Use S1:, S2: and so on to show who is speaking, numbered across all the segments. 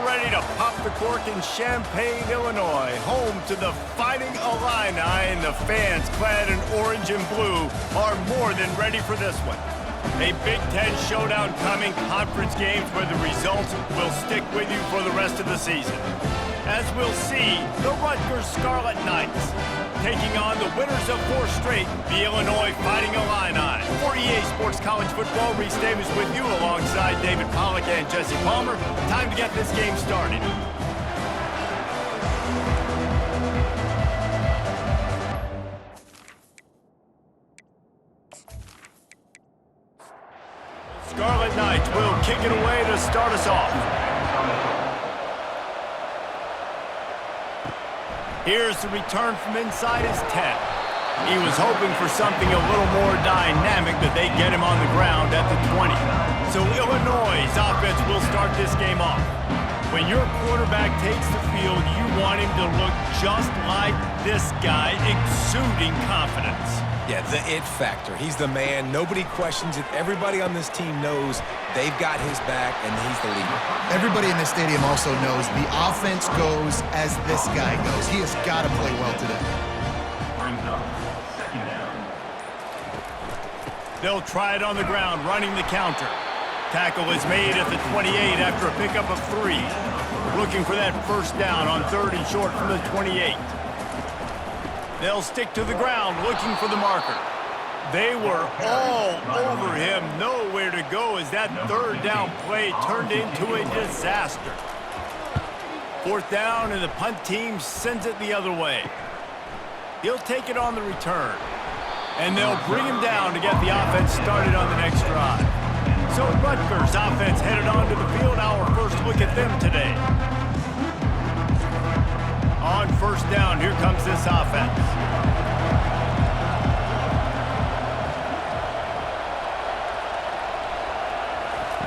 S1: ready to pop the cork in Champaign, Illinois, home to the Fighting Illini, and the fans clad in orange and blue are more than ready for this one. A Big Ten showdown coming, conference games where the results will stick with you for the rest of the season. As we'll see, the Rutgers Scarlet Knights taking on the winners of 4 straight, the Illinois Fighting Illini. For EA Sports College Football, Reese Davis with you alongside David Pollack and Jesse Palmer. Time to get this game started. Scarlet Knights will kick it away to start us off. Here's the return from inside his 10. He was hoping for something a little more dynamic, but they get him on the ground at the 20. So Illinois' offense will start this game off. When your quarterback takes the field, you want him to look just like this guy, exuding confidence.
S2: Yeah, the it factor. He's the man. Nobody questions it. Everybody on this team knows they've got his back, and he's the leader.
S3: Everybody in this stadium also knows the offense goes as this guy goes. He has got to play well today.
S1: They'll try it on the ground, running the counter. Tackle is made at the 28 after a pickup of 3. Looking for that first down on 3rd and short from the 28. They'll stick to the ground, looking for the marker. They were all over him, nowhere to go as that 3rd down play turned into a disaster. 4th down, and the punt team sends it the other way. He'll take it on the return, and they'll bring him down to get the offense started on the next drive. So Rutgers offense headed onto the field. Our first look at them today. On 1st down, here comes this offense.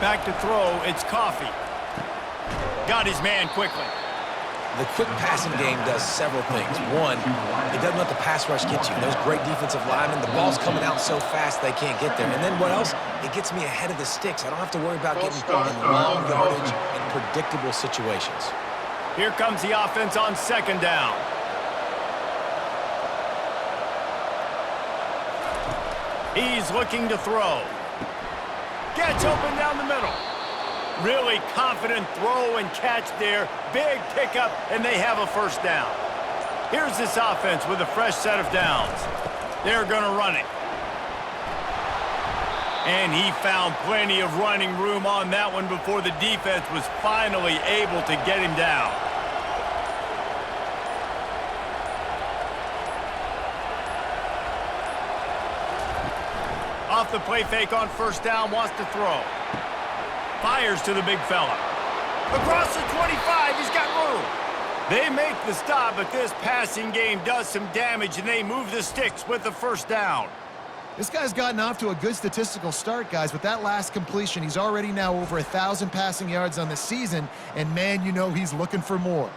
S1: Back to throw, it's Coffee. Got his man quickly.
S2: The quick passing game does several things. One, it doesn't let the pass rush get you. There's great defensive linemen. The ball's coming out so fast they can't get there. And then what else? It gets me ahead of the sticks. I don't have to worry about getting in long yardage and predictable situations.
S1: Here comes the offense on 2nd down. He's looking to throw. Gets open down the middle. Really confident throw and catch there. Big pickup, and they have a 1st down. Here's this offense with a fresh set of downs. They're going to run it. And he found plenty of running room on that one before the defense was finally able to get him down. Off the play fake on 1st down, wants to throw. Fires to the big fella. Across the 25, he's got room. They make the stop, but this passing game does some damage, and they move the sticks with the 1st down.
S3: This guy's gotten off to a good statistical start, guys. With that last completion, he's already now over 1,000 passing yards on the season, and man, you know he's looking for more.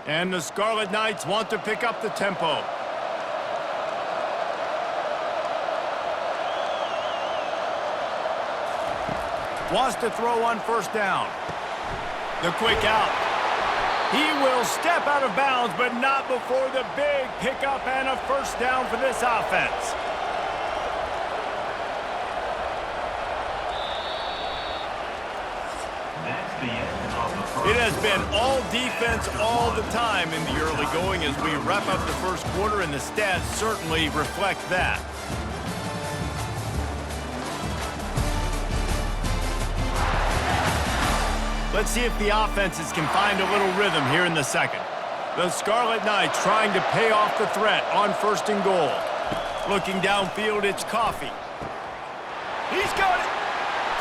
S1: And the Scarlet Knights want to pick up the tempo. Wants to throw on 1st down. The quick out. He will step out of bounds, but not before the big pickup and a 1st down for this offense. It has been all defense all the time in the early going as we wrap up the 1st quarter, and the stats certainly reflect that. Let's see if the offenses can find a little rhythm here in the 2nd. The Scarlet Knights trying to pay off the threat on 1st and goal. Looking downfield, it's Coffee. He's got it.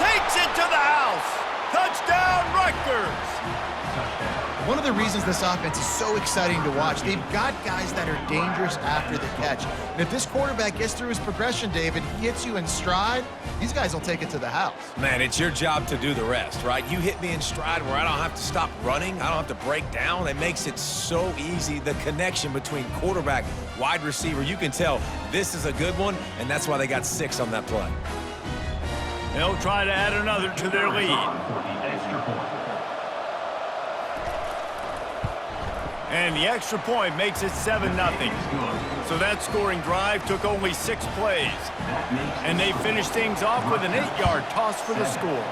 S1: Takes it to the house. Touchdown, Rutgers.
S3: One of the reasons this offense is so exciting to watch, they've got guys that are dangerous after the catch. And if this quarterback gets through his progression, David, he hits you in stride, these guys will take it to the house.
S2: Man, it's your job to do the rest, right? You hit me in stride where I don't have to stop running. I don't have to break down. It makes it so easy. The connection between quarterback, wide receiver, you can tell this is a good one, and that's why they got 6 on that play.
S1: They'll try to add another to their lead. And the extra point makes it 7-0. So that scoring drive took only 6 plays. And they finished things off with an 8-yard toss for the score.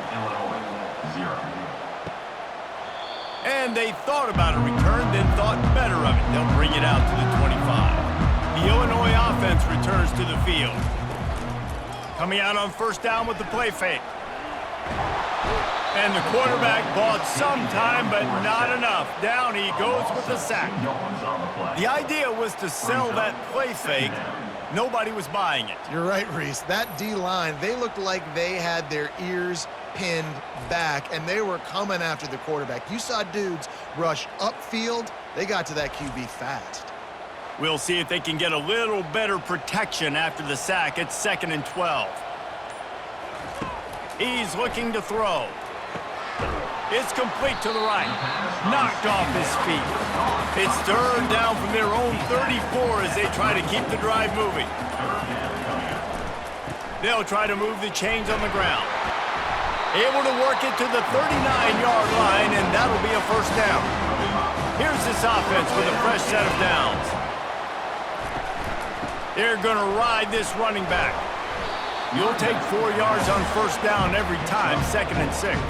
S1: And they thought about a return, then thought better of it. They'll bring it out to the 25. The Illinois offense returns to the field. Coming out on first down with the play fake. And the quarterback bought some time, but not enough. Down he goes with the sack. The idea was to sell that play fake. Nobody was buying it.
S3: You're right, Reese. That D-line, they looked like they had their ears pinned back, and they were coming after the quarterback. You saw dudes rush upfield. They got to that QB fast.
S1: We'll see if they can get a little better protection after the sack. It's 2nd and 12. He's looking to throw. It's complete to the right. Knocked off his feet. It's 3rd down from their own 34 as they try to keep the drive moving. They'll try to move the chains on the ground. Able to work it to the 39-yard line, and that'll be a first down. Here's this offense with a fresh set of downs. They're going to ride this running back. You'll take 4 yards on first down every time, 2nd and 6.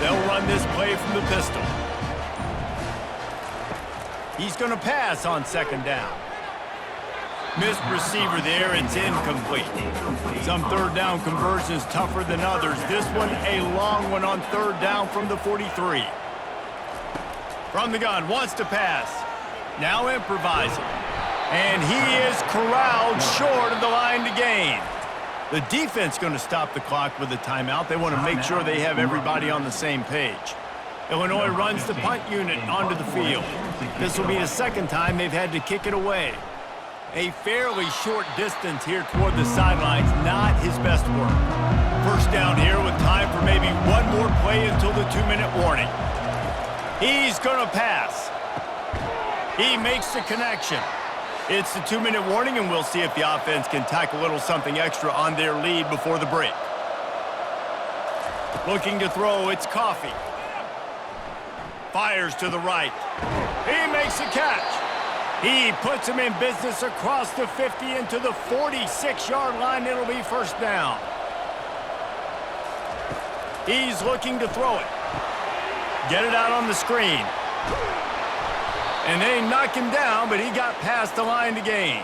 S1: They'll run this play from the pistol. He's going to pass on 2nd down. Missed receiver there, it's incomplete. Some 3rd down conversions tougher than others. This one a long one on 3rd down from the 43. From the gun, wants to pass. Now improvising. And he is corralled short of the line to gain. The defense going to stop the clock with a timeout. They want to make sure they have everybody on the same page. Illinois runs the punt unit onto the field. This will be the 2nd time they've had to kick it away. A fairly short distance here toward the sidelines, not his best work. First down here with time for maybe one more play until the 2-minute warning. He's going to pass. He makes the connection. It's the 2-minute warning, and we'll see if the offense can tack a little something extra on their lead before the break. Looking to throw, it's Coffee. Fires to the right. He makes the catch. He puts him in business across the 50 into the 46-yard line. It'll be first down. He's looking to throw it. Get it out on the screen. And they knock him down, but he got past the line to gain.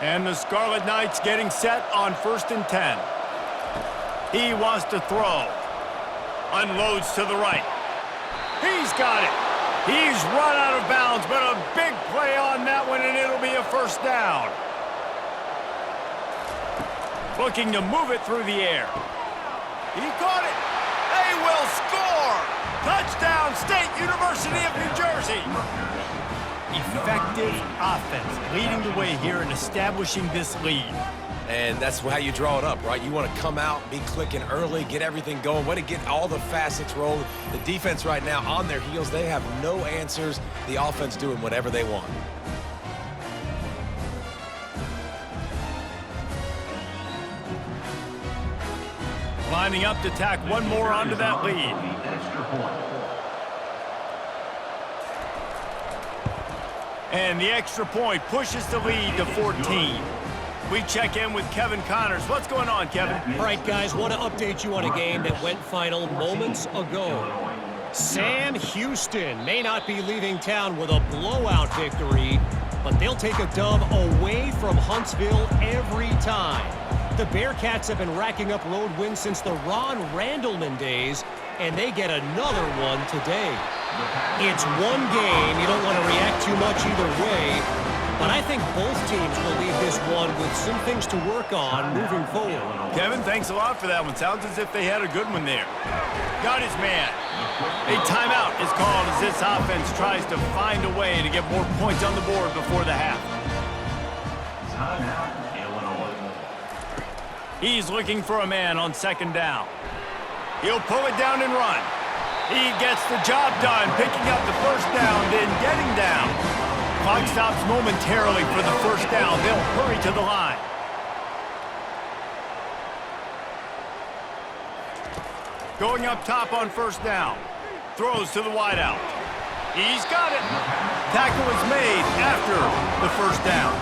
S1: And the Scarlet Knights getting set on 1st and 10. He wants to throw. Unloads to the right. He's got it. He's run out of bounds, but a big play on that one, and it'll be a first down. Looking to move it through the air. He caught it. They will score. Touchdown, State University of New Jersey. Effective offense, leading the way here and establishing this lead.
S2: And that's how you draw it up, right? You want to come out, be clicking early, get everything going, way to get all the facets rolling. The defense right now on their heels, they have no answers. The offense doing whatever they want.
S1: Lining up to tack one more onto that lead. And the extra point pushes the lead to 14. We check in with Kevin Connors. What's going on, Kevin?
S4: All right, guys, want to update you on a game that went final moments ago. Sam Houston may not be leaving town with a blowout victory, but they'll take a dub away from Huntsville every time. The Bearcats have been racking up road wins since the Ron Randleman days, and they get another one today. It's one game. You don't want to react too much either way, but I think both teams will leave this one with some things to work on moving forward.
S1: Kevin, thanks a lot for that one. Sounds as if they had a good one there. Got his man. A timeout is called as this offense tries to find a way to get more points on the board before the half. He's looking for a man on second down. He'll pull it down and run. He gets the job done, picking up the first down, then getting down. Clock stops momentarily for the first down. They'll hurry to the line. Going up top on first down. Throws to the wideout. He's got it. Tackle is made after the first down.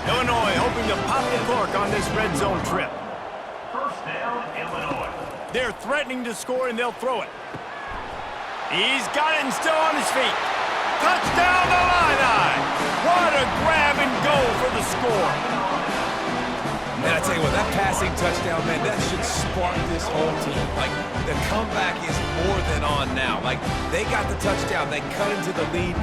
S1: Illinois hoping to pop the cork on this red zone trip.
S5: First down, Illinois.
S1: They're threatening to score, and they'll throw it. He's got it and still on his feet. Touchdown, Illini! What a grab and go for the score.
S2: Man, I tell you what, that passing touchdown, man, that should spark this whole team. Like, the comeback is more than on now. Like, they got the touchdown. They cut into the lead.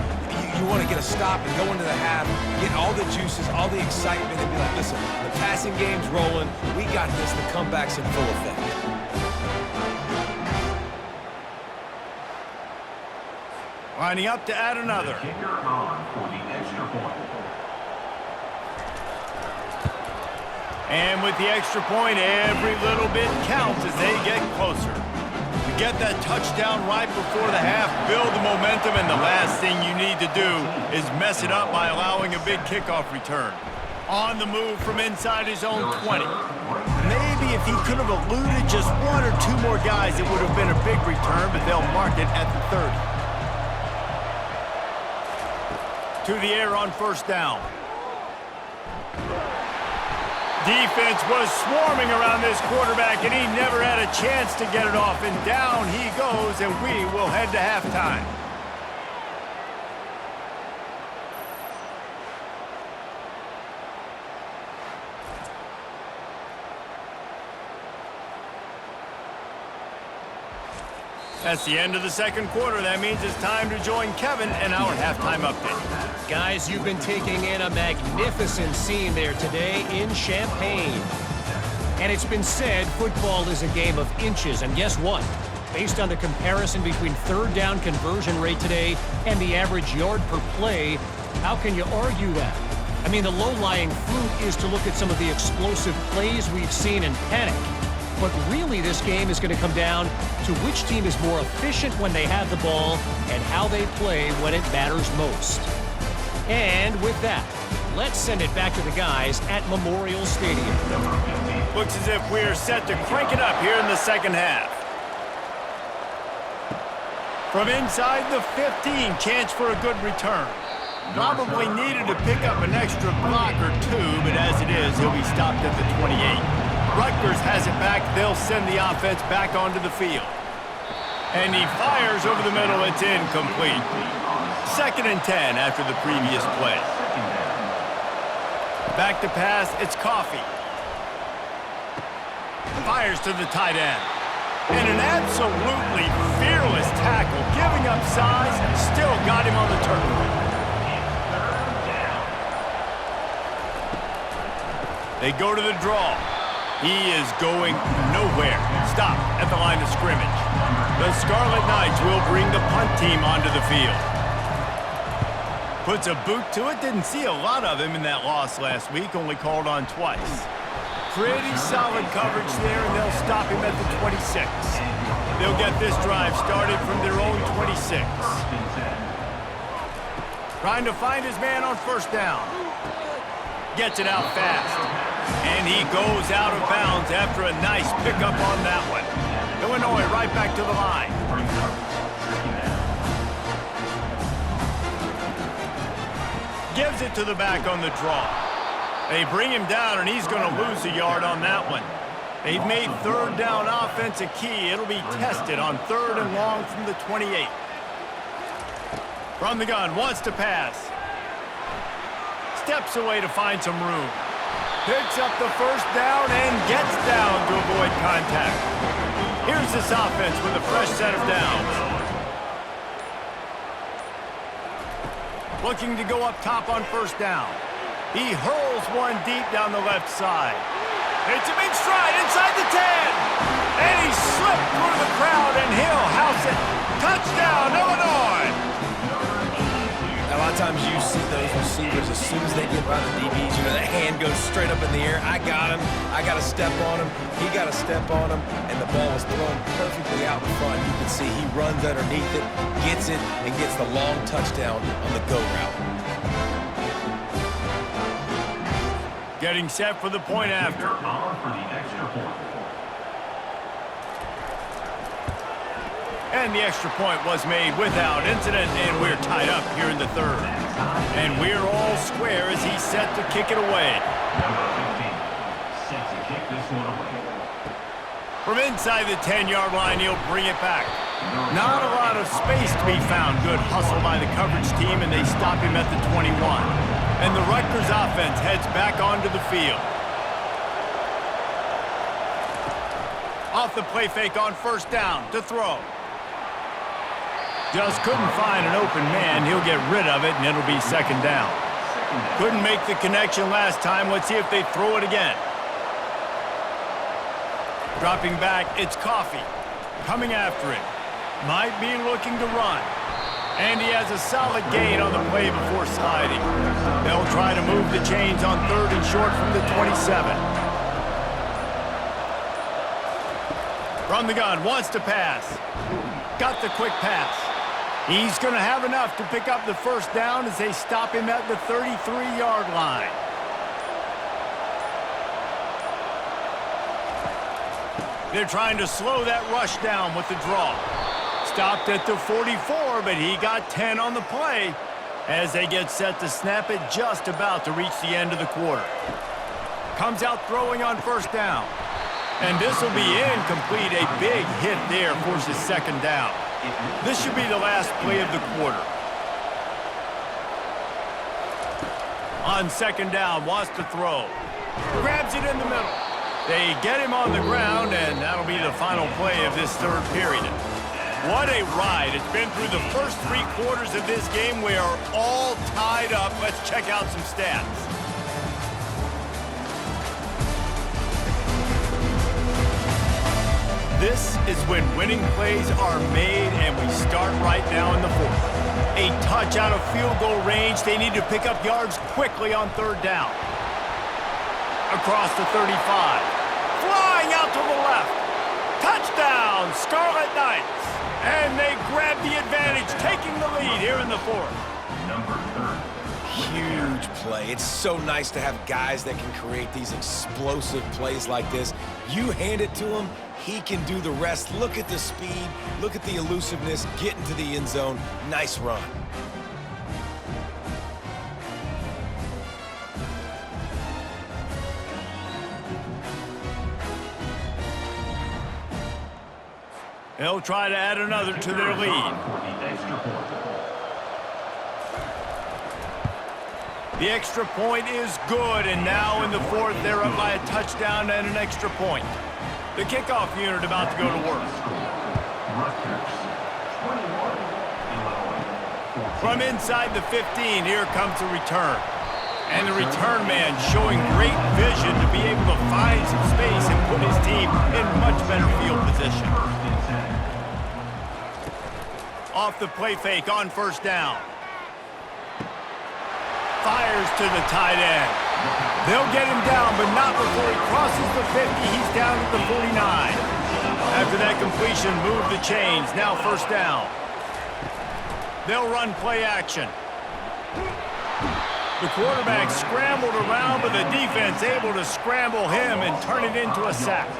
S2: You want to get a stop and go into the half, get all the juices, all the excitement, and be like, listen, the passing game's rolling. We got this. The comeback's in full effect.
S1: Lining up to add another.
S5: Kicker on for the extra point.
S1: And with the extra point, every little bit counts as they get closer. To get that touchdown right before the half, build the momentum, and the last thing you need to do is mess it up by allowing a big kickoff return. On the move from inside his own 20. Maybe if he could have eluded just one or two more guys, it would have been a big return, but they'll mark it at the 30. To the air on first down. Defense was swarming around this quarterback, and he never had a chance to get it off. And down he goes, and we will head to halftime. That's the end of the second quarter. That means it's time to join Kevin and our halftime update.
S4: Guys, you've been taking in a magnificent scene there today in Champaign. And it's been said football is a game of inches. And guess what? Based on the comparison between third down conversion rate today and the average yard per play, how can you argue that? I mean, the low-lying fruit is to look at some of the explosive plays we've seen in panic. But really, this game is going to come down to which team is more efficient when they have the ball and how they play when it matters most. And with that, let's send it back to the guys at Memorial Stadium.
S1: Looks as if we're set to crank it up here in the second half. From inside the 15, chance for a good return. Probably needed to pick up an extra block or two, but as it is, he'll be stopped at the 28. Rutgers has it back. They'll send the offense back onto the field. And he fires over the middle. It's incomplete. 2nd and 10 after the previous play. Back to pass. It's Coffee. Fires to the tight end. And an absolutely fearless tackle. Giving up size. Still got him on the turf. They go to the draw. He is going nowhere. Stop at the line of scrimmage. The Scarlet Knights will bring the punt team onto the field. Puts a boot to it. Didn't see a lot of him in that loss last week. Only called on twice. Pretty solid coverage there, and they'll stop him at the 26. They'll get this drive started from their own 26. Trying to find his man on first down. Gets it out fast. And he goes out of bounds after a nice pickup on that one. Illinois right back to the line. Gives it to the back on the draw. They bring him down, and he's going to lose a yard on that one. They've made third down offense a key. It'll be tested on 3rd and long from the 28. From the gun, wants to pass. Steps away to find some room. Picks up the first down and gets down to avoid contact. Here's this offense with a fresh set of downs. Looking to go up top on first down. He hurls one deep down the left side. It's a big stride inside the 10. And he slipped through the crowd, and he'll house it. Touchdown, Illinois.
S2: A lot of times you see those receivers, as soon as they get by the DBs, you know, that hand goes straight up in the air. I got him. I got to step on him. He got to step on him. And the ball was thrown perfectly out in front. You can see he runs underneath it, gets it, and gets the long touchdown on the go route.
S1: Getting set for the point after.
S5: On for the extra point.
S1: And the extra point was made without incident, and we're tied up here in the third. And we're all square as he's set to kick it away.
S5: Number 15, set to kick this one away.
S1: From inside the 10-yard line, he'll bring it back. Not a lot of space to be found. Good hustle by the coverage team, and they stop him at the 21. And the Rutgers offense heads back onto the field. Off the play fake on first down to throw. Just couldn't find an open man. He'll get rid of it, and it'll be second down. Couldn't make the connection last time. Let's see if they throw it again. Dropping back, it's Coffee. Coming after it. Might be looking to run. And he has a solid gain on the play before sliding. They'll try to move the chains on third and short from the 27. From the gun, wants to pass. Got the quick pass. He's going to have enough to pick up the first down as they stop him at the 33-yard line. They're trying to slow that rush down with the draw. Stopped at the 44, but he got 10 on the play as they get set to snap it just about to reach the end of the quarter. Comes out throwing on first down. And this will be incomplete. A big hit there forces second down. This should be the last play of the quarter. On second down, wants to throw. Grabs it in the middle. They get him on the ground, and that'll be the final play of this third period. What a ride. It's been through the first 3 quarters of this game. We are all tied up. Let's check out some stats. This is when winning plays are made, and we start right now in the fourth. A touch out of field goal range. They need to pick up yards quickly on third down. Across the 35. Flying out to the left. Touchdown, Scarlet Knights. And they grab the advantage, taking the lead here in the fourth.
S5: Number 30.
S2: Huge play. It's so nice to have guys that can create these explosive plays like this. You hand it to him, he can do the rest. Look at the speed, look at the elusiveness, get into the end zone. Nice run.
S1: They'll try to add another to their lead. The extra point is good, and now in the fourth, they're up by a touchdown and an extra point. The kickoff unit about to go to work.
S5: Rutgers, 21, Illinois.
S1: From inside the 15, here comes the return. And the return man showing great vision to be able to find some space and put his team in much better field position. Off the play fake on first down. Fires to the tight end. They'll get him down, but not before he crosses the 50. He's down at the 49. After that completion, move the chains. Now first down. They'll run play action. The quarterback scrambled around, but the defense able to scramble him and turn it into a sack.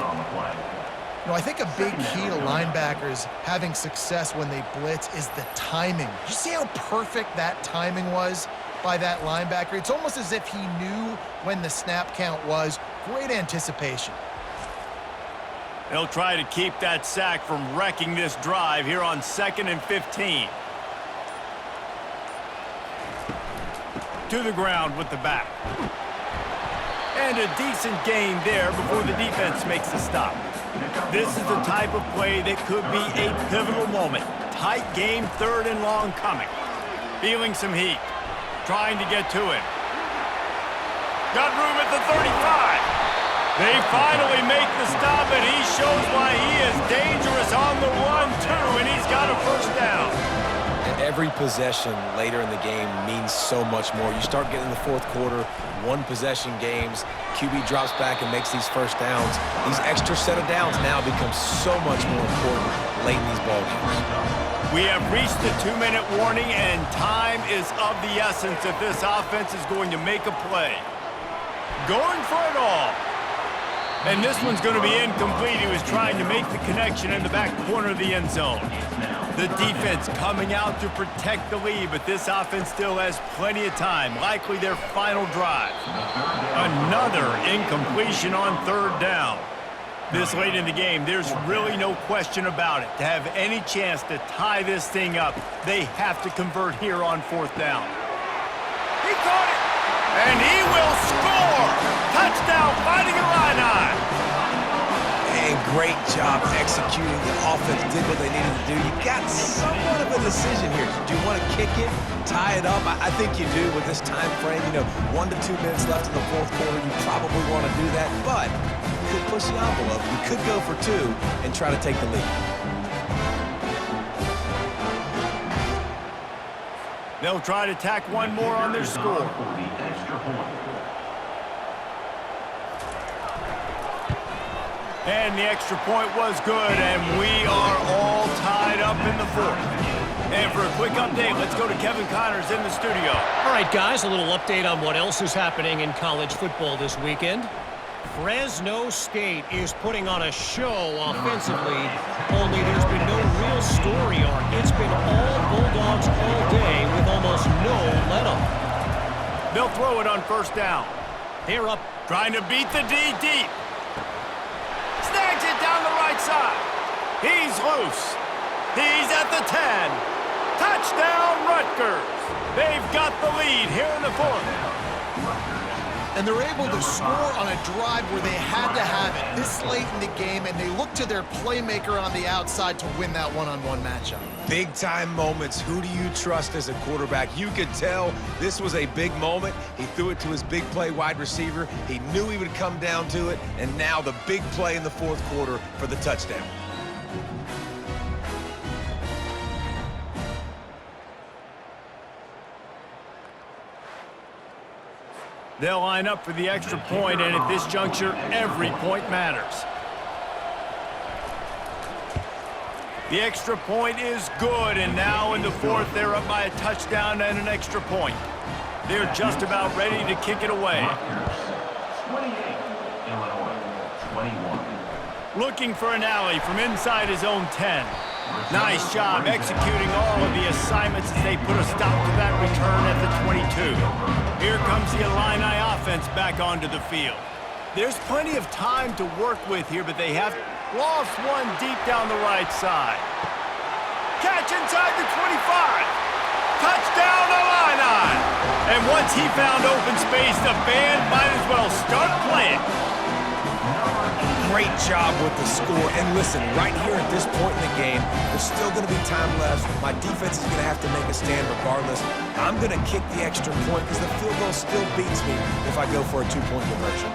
S3: You know, I think a big key to linebackers having success when they blitz is the timing. Did you see how perfect that timing was by that linebacker? It's almost as if he knew when the snap count was. Great anticipation.
S1: They'll try to keep that sack from wrecking this drive here on 2nd and 15. To the ground with the back. And a decent gain there before the defense makes the stop. This is the type of play that could be a pivotal moment. Tight game, 3rd and long coming. Feeling some heat. Trying to get to him. Got room at the 35. They finally make the stop, and he shows why he is dangerous on the run, too, and he's got a first down.
S2: And every possession later in the game means so much more. You start getting in the fourth quarter, one-possession games, QB drops back and makes these first downs. These extra set of downs now become so much more important late in these ball games.
S1: We have reached the 2-minute warning, and time is of the essence if this offense is going to make a play. Going for it all. And this one's going to be incomplete. He was trying to make the connection in the back corner of the end zone. The defense coming out to protect the lead, but this offense still has plenty of time, likely their final drive. Another incompletion on third down. This late in the game, there's really no question about it. To have any chance to tie this thing up, they have to convert here on fourth down. He caught it, and he will score! Touchdown, Fighting Illini!
S2: And great job executing. The offense did what they needed to do. You got somewhat of a decision here. Do you want to kick it, tie it up? I think you do with this time frame. 1 to 2 minutes left in the fourth quarter. You probably want to do that, but you could push the envelope. You could go for 2 and try to take the lead.
S1: They'll try to tack one more on their score. And the extra point was good, and we are all tied up in the fourth. And for a quick update, let's go to Kevin Connors in the studio.
S4: All right, guys, a little update on what else is happening in college football this weekend. Fresno State is putting on a show offensively, only there's been no real story arc. It's been all Bulldogs all day with almost no let-up.
S1: They'll throw it on first down.
S4: They're up.
S1: Trying to beat the D deep. Snags it down the right side. He's loose. He's at the 10. Touchdown, Rutgers. They've got the lead here in the fourth.
S3: And they're able to score on a drive where they had to have it this late in the game, and they look to their playmaker on the outside to win that one-on-one matchup.
S2: Big-time moments. Who do you trust as a quarterback? You could tell this was a big moment. He threw it to his big play wide receiver. He knew he would come down to it, and now the big play in the fourth quarter for the touchdown.
S1: They'll line up for the extra point, and at this juncture, every point matters. The extra point is good, and now in the fourth, they're up by a touchdown and an extra point. They're just about ready to kick it away.
S5: 28, Illinois, 21.
S1: Looking for an alley from inside his own 10. Nice job executing all of the assignments as they put a stop to that return at the 22. Here comes the Illini offense back onto the field. There's plenty of time to work with here, but they have lost one deep down the right side. Catch inside the 25. Touchdown, Illini! And once he found open space, the band might as well start playing.
S2: Great job with the score. And listen, right here at this point in the game, there's still going to be time left. My defense is going to have to make a stand regardless. I'm going to kick the extra point because the field goal still beats me if I go for a 2-point conversion.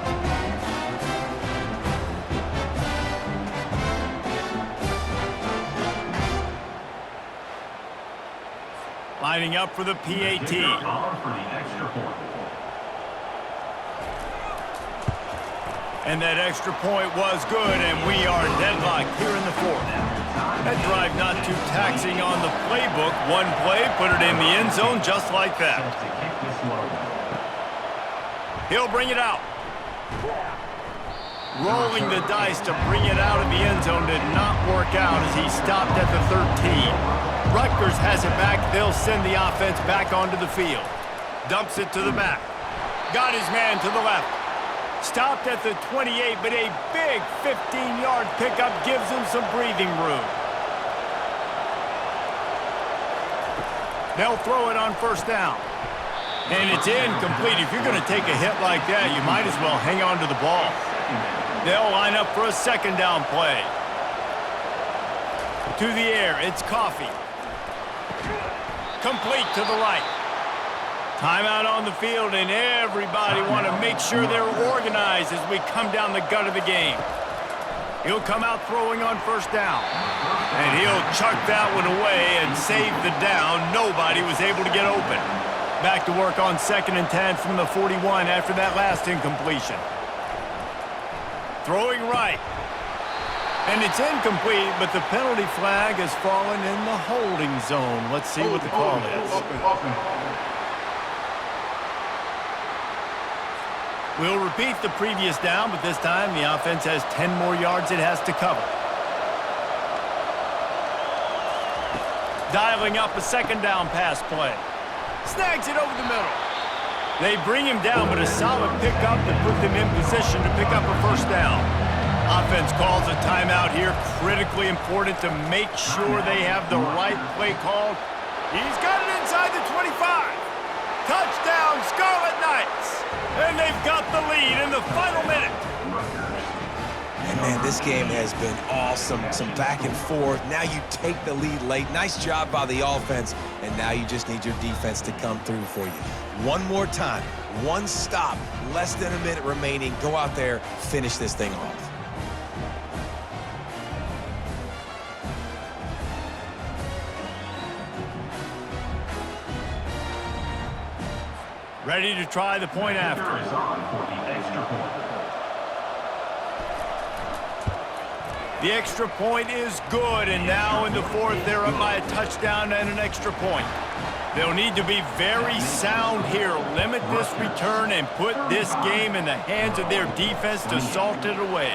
S1: Lining up for the PAT.
S5: For the extra point.
S1: And that extra point was good, and we are deadlocked here in the fourth. That drive not too taxing on the playbook. One play, put it in the end zone just like that. He'll bring it out. Rolling the dice to bring it out of the end zone did not work out as he stopped at the 13. Rutgers has it back. They'll send the offense back onto the field. Dumps it to the back. Got his man to the left. Stopped at the 28, but a big 15-yard pickup gives him some breathing room. They'll throw it on first down. And it's incomplete. If you're going to take a hit like that, you might as well hang on to the ball. They'll line up for a second down play. To the air, it's Coffee. Complete to the right. Timeout on the field, and everybody want to make sure they're organized as we come down the gut of the game. He'll come out throwing on first down, and he'll chuck that one away and save the down. Nobody was able to get open. Back to work on 2nd and 10 from the 41 after that last incompletion. Throwing right. And it's incomplete, but the penalty flag has fallen in the holding zone. Let's see what the call is. We'll repeat the previous down, but this time the offense has 10 more yards it has to cover. Dialing up a 2nd down pass play. Snags it over the middle. They bring him down, but a solid pickup that put them in position to pick up a 1st down. Offense calls a timeout here. Critically important to make sure they have the right play called. He's got it inside the 25. Touchdown, Scarlet Knights! And they've got the lead in the final minute.
S2: And man, this game has been awesome. Some back and forth. Now you take the lead late. Nice job by the offense. And now you just need your defense to come through for you. One more time. One stop. Less than a minute remaining. Go out there, finish this thing off.
S1: Ready to try the point after.
S5: Is on for the extra point.
S1: The extra point is good, and now in the 4th, they're up by a touchdown and an extra point. They'll need to be very sound here, limit this return, and put this game in the hands of their defense to salt it away.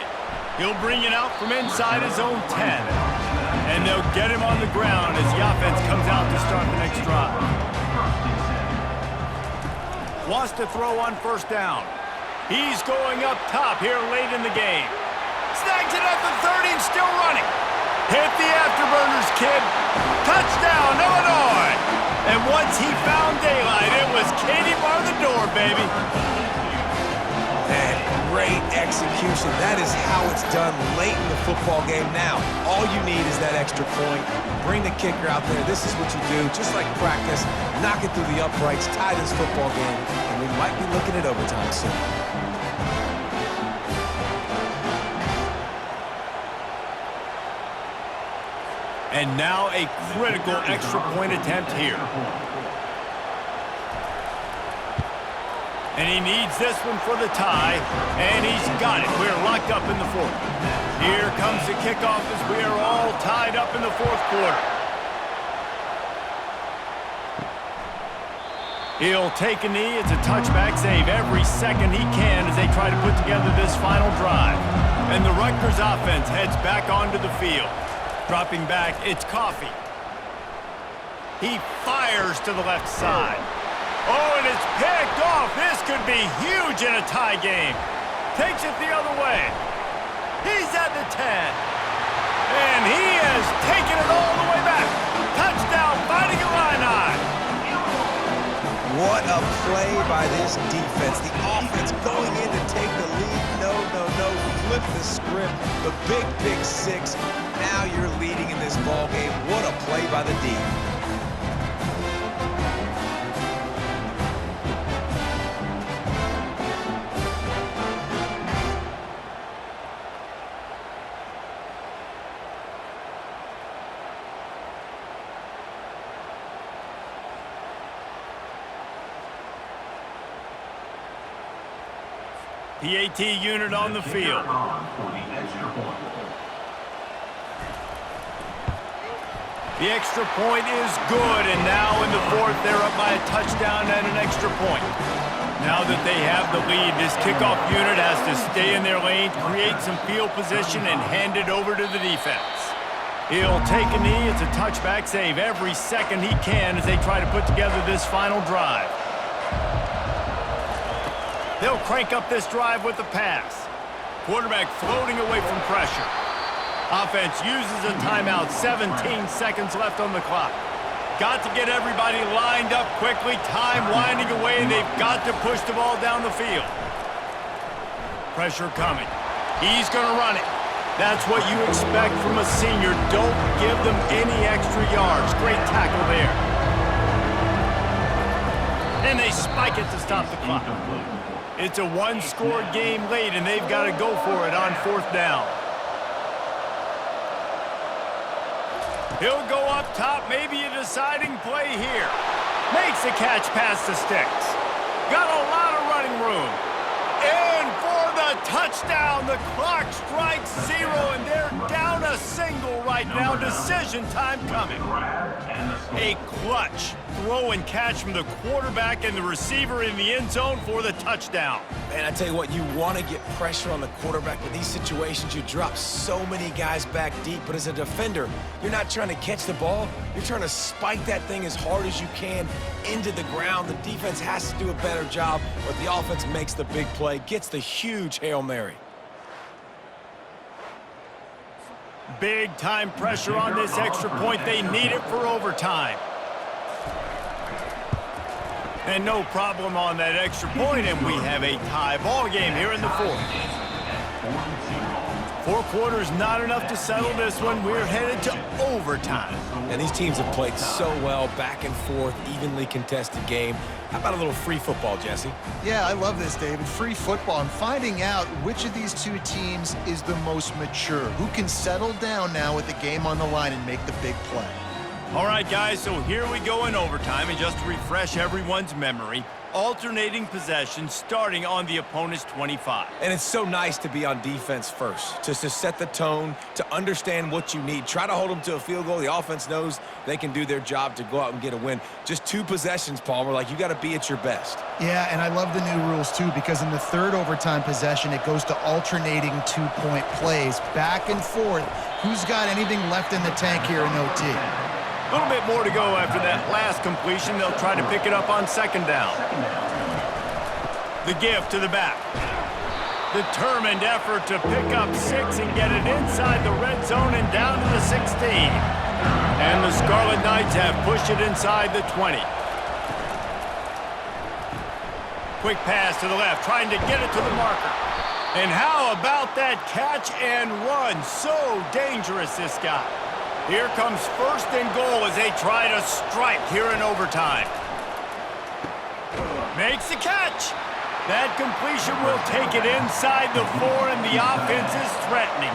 S1: He'll bring it out from inside his own 10, and they'll get him on the ground as the offense comes out to start the next drive. Wants to throw on 1st down. He's going up top here late in the game. Snags it at the 30 and still running. Hit the afterburners, kid. Touchdown, Illinois. And once he found daylight, it was Katie bar the door, baby.
S2: Man, great execution. That is how it's done late in the football game. Now, all you need is that extra point. Bring the kicker out there. This is what you do, just like practice. Knock it through the uprights, tie this football game, and we might be looking at overtime soon.
S1: And now a critical extra point attempt here. And he needs this one for the tie, and he's got it. We're locked up in the 4th. Here comes the kickoff as we are all tied up in the 4th quarter. He'll take a knee. It's a touchback save every second he can as they try to put together this final drive. And the Rutgers offense heads back onto the field. Dropping back, it's Coffee. He fires to the left side. Oh, and it's picked off. This could be huge in a tie game. Takes it the other way. He's at the 10. And he has taken it all the way back. Touchdown, Fighting Illini.
S2: What a play by this defense. The offense going in to take the lead. No. Flip the script. The big 6. Now you're leading in this ball game. What a play by the D.
S1: PAT unit on the field. The extra point is good, and now in the 4th, they're up by a touchdown and an extra point. Now that they have the lead, this kickoff unit has to stay in their lane, create some field position, and hand it over to the defense. He'll take a knee. It's a touchback save every second he can as they try to put together this final drive. They'll crank up this drive with the pass. Quarterback floating away from pressure. Offense uses a timeout, 17 seconds left on the clock. Got to get everybody lined up quickly, time winding away, and they've got to push the ball down the field. Pressure coming. He's going to run it. That's what you expect from a senior. Don't give them any extra yards. Great tackle there. And they spike it to stop the clock. It's a one-score game late, and they've got to go for it on 4th down. He'll go up top, maybe a deciding play here. Makes a catch past the sticks. Got a lot of running room. And for the touchdown, the clock strikes 0, and they're down a single right now. Decision time coming. A clutch throw and catch from the quarterback and the receiver in the end zone for the touchdown.
S2: Man, I tell you what, you want to get pressure on the quarterback with these situations. You drop so many guys back deep, but as a defender, you're not trying to catch the ball. You're trying to spike that thing as hard as you can into the ground. The defense has to do a better job, but the offense makes the big play, gets the huge Hail Mary.
S1: Big time pressure on this extra point. They need it for overtime. And no problem on that extra point, and we have a tie ball game here in the 4th. 4 quarters, not enough to settle this one. We're headed to overtime.
S2: And these teams have played so well, back and forth, evenly contested game. How about a little free football, Jesse?
S3: Yeah, I love this, David. Free football. I'm finding out which of these two teams is the most mature, who can settle down now with the game on the line and make the big play.
S1: All right, guys, so here we go in overtime, and just to refresh everyone's memory, alternating possession starting on the opponent's 25.
S2: And it's so nice to be on defense first, just to set the tone, to understand what you need. Try to hold them to a field goal. The offense knows they can do their job to go out and get a win. Just 2 possessions, Palmer, like you got to be at your best.
S3: Yeah, and I love the new rules, too, because in the 3rd overtime possession, it goes to alternating 2-point plays, back and forth. Who's got anything left in the tank here in OT?
S1: A little bit more to go after that last completion. They'll try to pick it up on 2nd down. The give to the back. Determined effort to pick up 6 and get it inside the red zone and down to the 16. And the Scarlet Knights have pushed it inside the 20. Quick pass to the left, trying to get it to the marker. And how about that catch and run? So dangerous, this guy. Here comes 1st and goal as they try to strike here in overtime. Makes the catch. That completion will take it inside the 4, and the offense is threatening.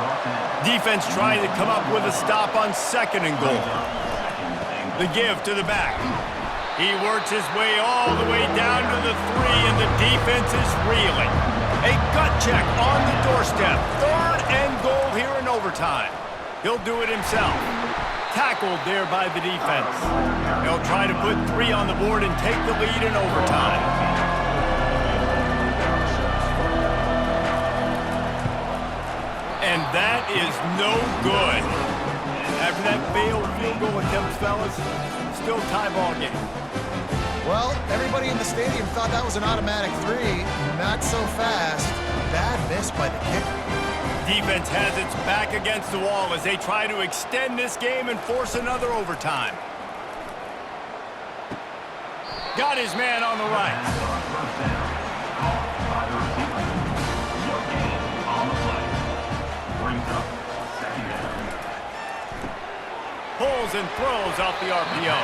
S1: Defense trying to come up with a stop on 2nd and goal. The give to the back. He works his way all the way down to the 3, and the defense is reeling. A gut check on the doorstep. 3rd and goal here in overtime. He'll do it himself. Tackled there by the defense. He'll try to put 3 on the board and take the lead in overtime. And that is no good. After that failed field goal attempt, fellas, still tie ball game.
S3: Well, everybody in the stadium thought that was an automatic 3. Not so fast. Bad miss by the kicker.
S1: Defense has its back against the wall as they try to extend this game and force another overtime. Got his man on the right. Pulls and throws off the RPO.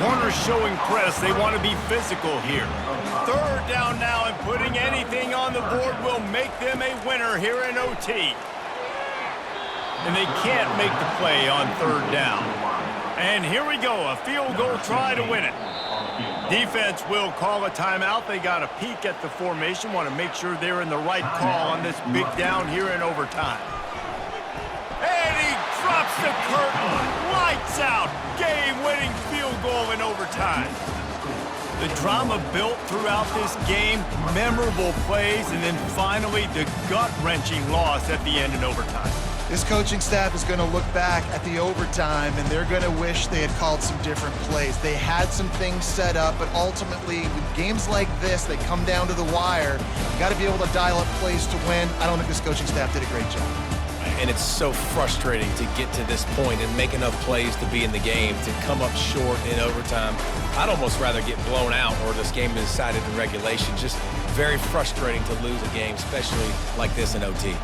S1: Corners showing press. They want to be physical here. 3rd down now, and putting anything on the board will make them a winner here in OT. And they can't make the play on 3rd down. And here we go, a field goal try to win it. Defense will call a timeout. They got a peek at the formation, want to make sure they're in the right call on this big down here in overtime. And he drops the curtain. Lights out. Game-winning field goal in overtime. The drama built throughout this game, memorable plays, and then finally the gut-wrenching loss at the end in overtime.
S3: This coaching staff is going to look back at the overtime, and they're going to wish they had called some different plays. They had some things set up, but ultimately, with games like this, they come down to the wire. You got to be able to dial up plays to win. I don't think this coaching staff did a great job.
S2: And it's so frustrating to get to this point and make enough plays to be in the game, to come up short in overtime. I'd almost rather get blown out or this game is decided in regulation. Just very frustrating to lose a game, especially like this in OT.